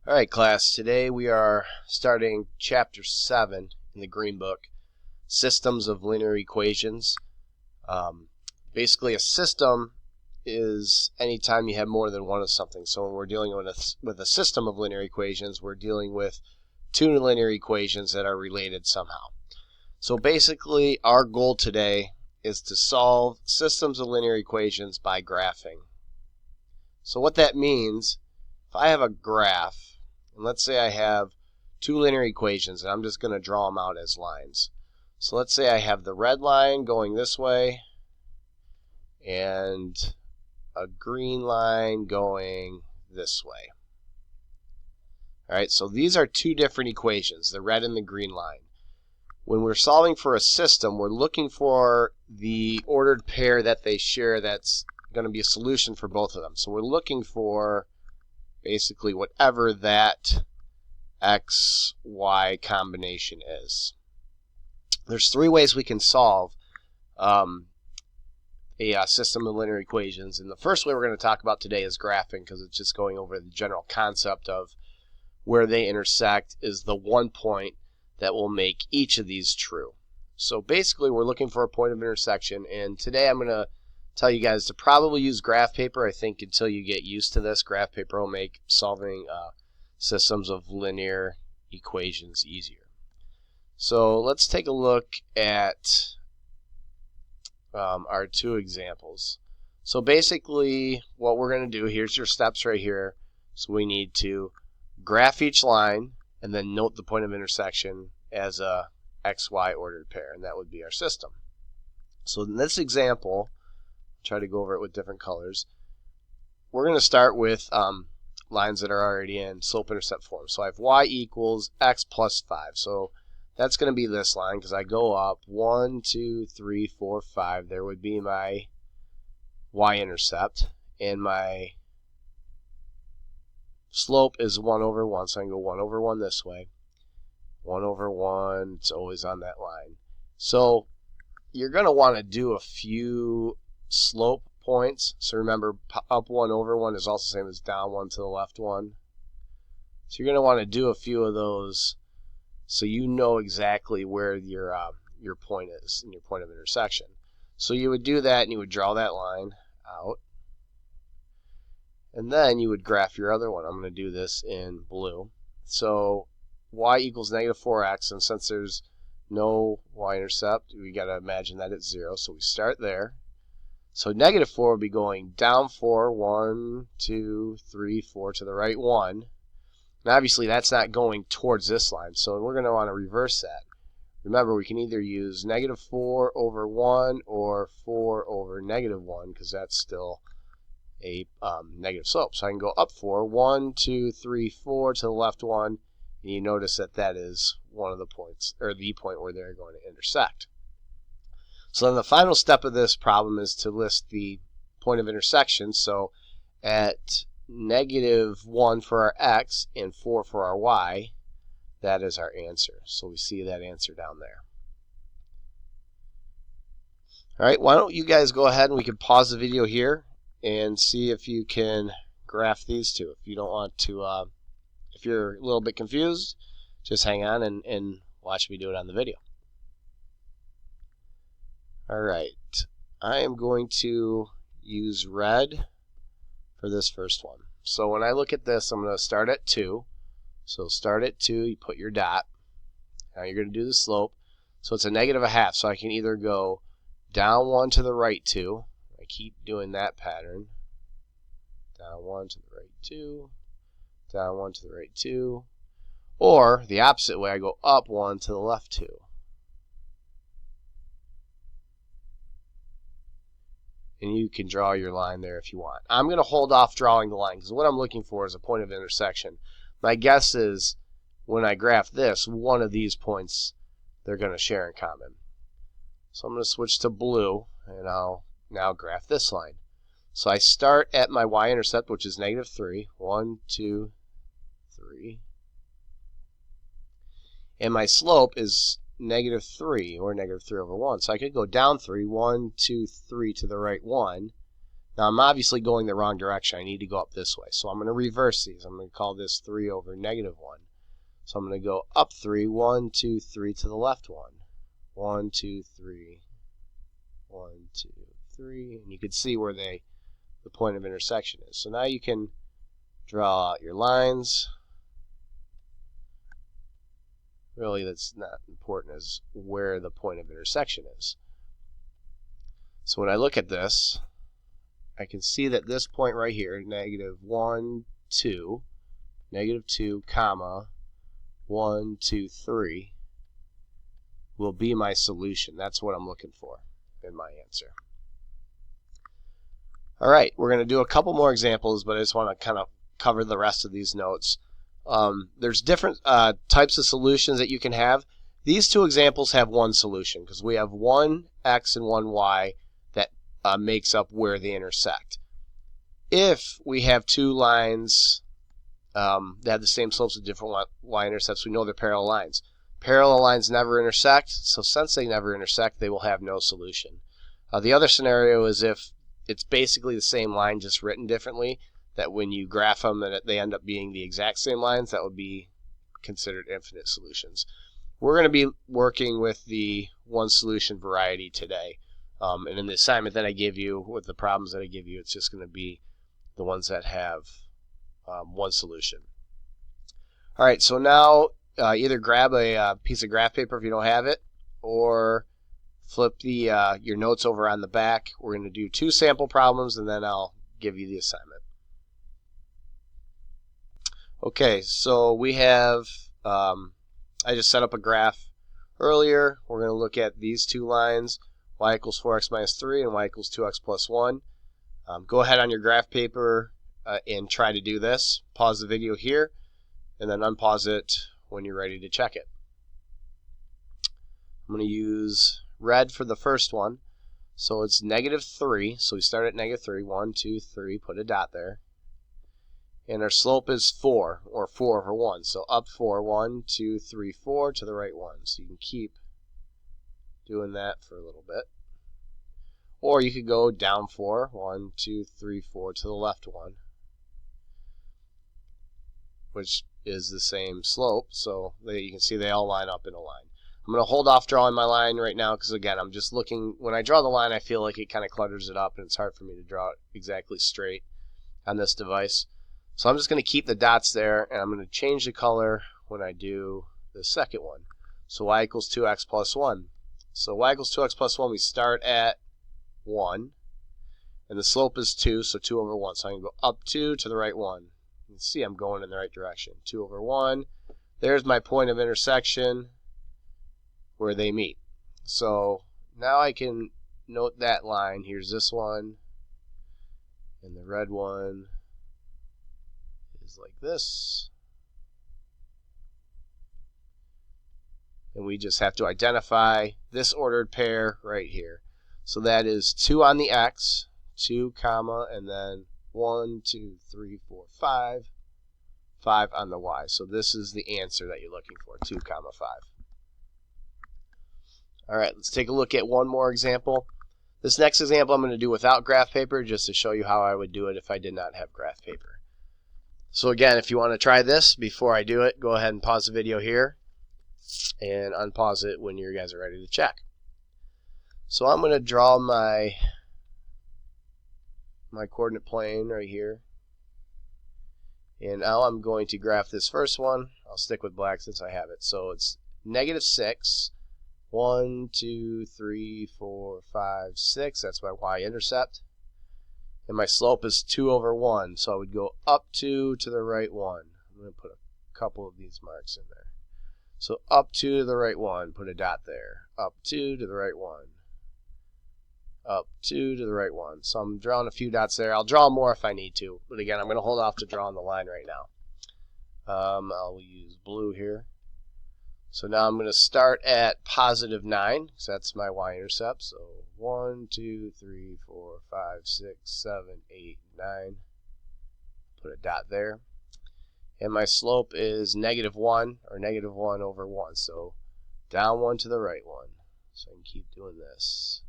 Alright class, today we are starting chapter 7 in the Green Book, Systems of Linear Equations. Basically a system is anytime you have more than one of something. So when we're dealing with a system of linear equations, we're dealing with two linear equations that are related somehow. So basically our goal today is to solve systems of linear equations by graphing. So what that means, if I have a graph, and let's say I have two linear equations, and I'm just going to draw them out as lines. So let's say I have the red line going this way, and a green line going this way. Alright, so these are two different equations, the red and the green line. When we're solving for a system, we're looking for the ordered pair that they share that's going to be a solution for both of them. So we're looking for basically whatever that x-y combination is. There's three ways we can solve a system of linear equations, and the first way we're going to talk about today is graphing, because it's just going over the general concept of where they intersect is the one point that will make each of these true. So basically we're looking for a point of intersection, and today I'm going to tell you guys to probably use graph paper. I think until you get used to this, graph paper will make solving systems of linear equations easier. So let's take a look at our two examples. So basically what we're going to do, here's your steps right here. So we need to graph each line and then note the point of intersection as a xy ordered pair, and that would be our system. So in this example, try to go over it with different colors. We're going to start with lines that are already in slope-intercept form. So I have y equals x plus 5. So that's going to be this line, because I go up 1, 2, 3, 4, 5. There would be my y-intercept, and my slope is 1 over 1. So I can go 1 over 1 this way. 1 over 1, it's always on that line. So you're going to want to do a few slope points. So remember, up 1 over 1 is also the same as down 1 to the left 1. So you're going to want to do a few of those so you know exactly where your point is and your point of intersection. So you would do that, and you would draw that line out, and then you would graph your other one. I'm going to do this in blue. So y equals negative 4x, and since there's no y-intercept, we got to imagine that it's 0. So we start there. So negative 4 would be going down 4, 1, 2, 3, 4 to the right 1. And obviously that's not going towards this line, so we're going to want to reverse that. Remember, we can either use negative 4 over 1 or 4 over negative 1, because that's still a negative slope. So I can go up 4, 1, 2, 3, 4 to the left 1, and you notice that that is one of the points, or the point where they're going to intersect. So then the final step of this problem is to list the point of intersection. So at negative 1 for our x and 4 for our y, that is our answer. So we see that answer down there. Alright, why don't you guys go ahead and we can pause the video here and see if you can graph these two. If you don't want to, if you're a little bit confused, just hang on and watch me do it on the video. Alright, I am going to use red for this first one. So when I look at this, I'm going to start at 2. So start at 2, you put your dot. Now you're going to do the slope. So it's a negative 1/2, so I can either go down 1 to the right 2. I keep doing that pattern. Down 1 to the right 2. Down 1 to the right 2. Or the opposite way, I go up 1 to the left 2. And you can draw your line there if you want. I'm going to hold off drawing the line, because what I'm looking for is a point of intersection. My guess is when I graph this, one of these points they're going to share in common. So I'm going to switch to blue, and I'll now graph this line. So I start at my y-intercept, which is negative 3. 1, 2, 3. And my slope is negative 3, or negative 3 over 1. So I could go down 3, 1, 2, 3 to the right 1. Now I'm obviously going the wrong direction. I need to go up this way. So I'm going to reverse these. I'm going to call this 3 over negative 1. So I'm going to go up 3, 1, 2, 3 to the left 1. 1, 2, 3, 1, 2, 3. And you can see where the point of intersection is. So now you can draw out your lines. Really, that's not important as where the point of intersection is. So when I look at this, I can see that this point right here, negative 1, 2, negative 2, comma, 1, 2, 3, will be my solution. That's what I'm looking for in my answer. All right, we're going to do a couple more examples, but I just want to kind of cover the rest of these notes. There's different types of solutions that you can have. These two examples have one solution because we have one x and one y that makes up where they intersect. If we have two lines that have the same slopes with different y-intercepts, we know they're parallel lines. Parallel lines never intersect, so since they never intersect, they will have no solution. The other scenario is if it's basically the same line, just written differently, that when you graph them and they end up being the exact same lines, that would be considered infinite solutions. We're going to be working with the one solution variety today. And in the assignment that I give you, with the problems that I give you, it's just going to be the ones that have one solution. All right, so now either grab a piece of graph paper if you don't have it, or flip your notes over on the back. We're going to do 2 sample problems, and then I'll give you the assignment. Okay, so we have, I just set up a graph earlier. We're going to look at these two lines, y equals 4x minus 3 and y equals 2x plus 1. Go ahead on your graph paper and try to do this. Pause the video here, and then unpause it when you're ready to check it. I'm going to use red for the first one. So it's negative 3. So we start at negative 3. 1, 2, 3. Put a dot there. And our slope is 4, or 4 over 1. So up 4, 1, 2, 3, 4 to the right 1. So you can keep doing that for a little bit. Or you could go down 4, 1, 2, 3, 4 to the left 1, which is the same slope. So you can see they all line up in a line. I'm going to hold off drawing my line right now because, again, I'm just looking. When I draw the line, I feel like it kind of clutters it up, and it's hard for me to draw it exactly straight on this device. So I'm just going to keep the dots there, and I'm going to change the color when I do the second one. So y equals 2x plus 1. So y equals 2x plus 1, we start at 1, and the slope is 2, so 2 over 1. So I can go up 2 to the right 1. You can see I'm going in the right direction. 2 over 1. There's my point of intersection where they meet. So now I can note that line. Here's this one, and the red one is like this. And we just have to identify this ordered pair right here. So that is 2 on the x, 2 comma, and then 1, 2, 3, 4, 5, 5 on the y. So this is the answer that you're looking for, 2 comma 5. All right, let's take a look at one more example. This next example I'm going to do without graph paper, just to show you how I would do it if I did not have graph paper. So again, if you want to try this before I do it, go ahead and pause the video here and unpause it when you guys are ready to check. So I'm going to draw my coordinate plane right here. And now I'm going to graph this first one. I'll stick with black since I have it. So it's negative 6. 1, 2, 3, 4, 5, 6. That's my y-intercept. And my slope is 2 over 1. So I would go up 2 to the right 1. I'm going to put a couple of these marks in there. So up 2 to the right 1. Put a dot there. Up 2 to the right 1. Up 2 to the right 1. So I'm drawing a few dots there. I'll draw more if I need to. But again, I'm going to hold off to drawing the line right now. I'll use blue here. So now I'm going to start at positive 9, because that's my y-intercept. So 1, 2, 3, 4, 5, 6, 7, 8, 9. Put a dot there. And my slope is negative 1, or negative 1 over 1. So down 1 to the right 1. So I can keep doing this.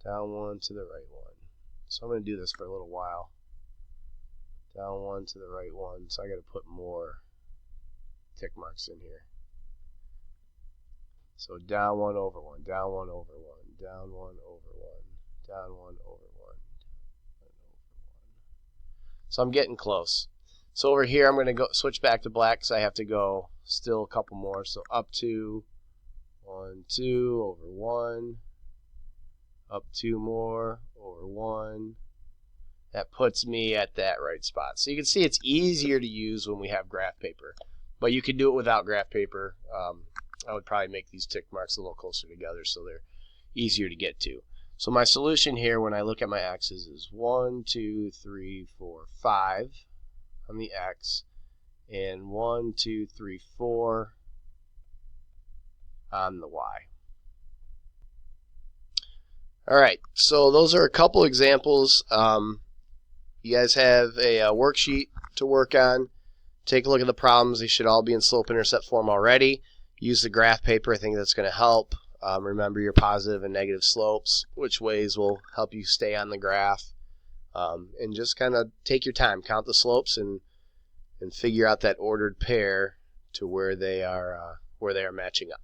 Down 1 to the right 1. So I'm going to do this for a little while. Down one to the right one. So I got to put more tick marks in here. So down one over one, down one over one, down one over one, down one over one, down one over one. So I'm getting close. So over here I'm going to go switch back to black because I have to go still a couple more. So up 2, 1, 2, over 1, up 2 more, over 1. That puts me at that right spot. So you can see it's easier to use when we have graph paper. But you can do it without graph paper. I would probably make these tick marks a little closer together so they're easier to get to. So my solution here when I look at my x's is 1, 2, 3, 4, 5 on the x, and 1, 2, 3, 4 on the y. Alright, so those are a couple examples. You guys have a worksheet to work on. Take a look at the problems. They should all be in slope-intercept form already. Use the graph paper. I think that's going to help. Remember your positive and negative slopes, which ways will help you stay on the graph. And just kind of take your time. Count the slopes and figure out that ordered pair to where they are matching up.